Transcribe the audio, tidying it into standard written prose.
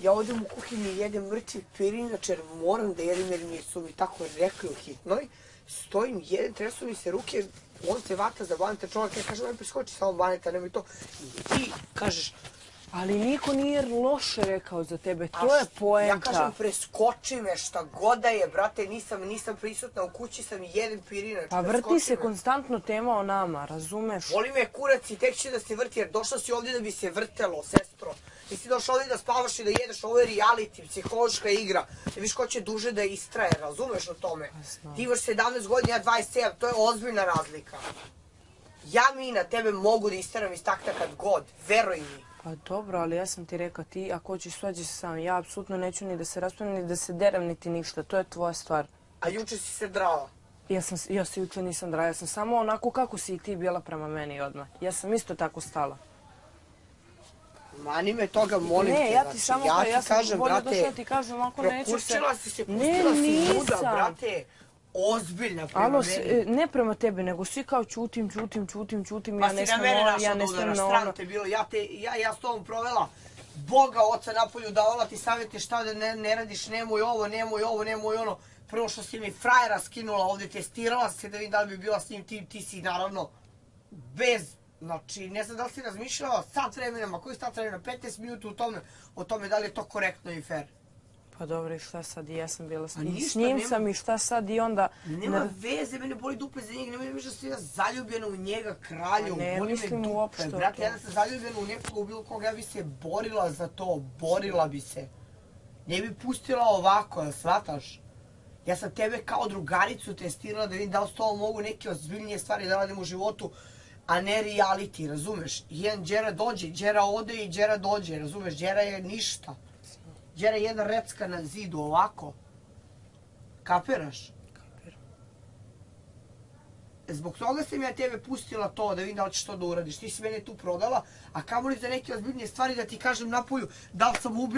Ja odem u kuhinju i jedem mrtvi pirinač jer moram da jedem jer mi su mi tako rekli u hitnoj. Stojim, jedem, tresu mi se ruke, on se vata za Baneta čovjek, ja kažem, preskoči samo Baneta, nemoj to. I ti kažeš, ali niko nije loše rekao za tebe, to je poenta. Ja kažem, preskoči me, šta god da je, brate, nisam prisutna, u kući sam i jedem pirinač. Pa vrti se konstantno tema o nama, razumeš? Voli me kurac i tek će da se vrti, jer došla si ovdje da bi se vrtelo, sestro. Nisi došla ovdje da spavaš i da jedeš, ovo je reality, psihološka igra. Da viš ko će duže da istraje, razumeš o tome? Ti imaš 17 godina, ja 27, to je ozbiljna razlika. Ja, Mina, tebe mogu da istrajem iz takta kad god, veruj mi. Pa dobro, ali ja sam ti rekao, ti ako hoćeš svađi se sam, ja apsolutno neću ni da se raspravim, ni da se derem, niti ništa, to je tvoja stvar. A juče si se drala? Ja se juče nisam drala, ja sam samo onako kako si i ti bila prema meni odmah. Ja sam isto tako stala. Mani me toga, molim te. Ne, ja ti samo ja sam bolje došla ti kažem, ako neću se... Propustila si se, pustila si muda, brate. Ozbiljna prema meni. Ne prema tebi, nego svi kao čutim, ja ne smem ono, ja ne smem na ono. Te bilo, ja s tobom provela Boga oca napolju davala ti savjete šta da ne radiš, nemoj ovo, nemoj ono. Prvo što si mi frajera skinula ovdje, testirala se da vidim da li bi bila s njim, ti si naravno bez, znači ne znam da li si razmišljala sat vremena, koji sat vremena, 15 minuta o tome da li je to korektno i fair. Pa dobro, i šta sad, i ja sam bila s njim sam i šta sad i onda... Nema veze, mene boli dupe za njega, nema veze da si ja zaljubljena u njega, kralju, boli me dupe. Brate, ja da sam zaljubljena u nekoga, u bilo koga, ja bi se borila za to, borila bi se. Ne bi pustila ovako, jel shvataš? Ja sam tebe kao drugaricu testirala da vidim da li s tobom mogu neke ozbiljnije stvari da radim u životu, a ne reality, razumeš? Jedan Đera dođe, Đera ode i Đera dođe, razumeš? Đera je ništa. Đera je jedna recka na zidu, ovako. Kapiraš? Kapiram. Zbog toga sam ja tebe pustila to, da vidim da li ćeš to da uradiš. Ti si mene tu prodala, a kamoli za neke ozbiljnije stvari da ti kažem napolju da li sam ubila.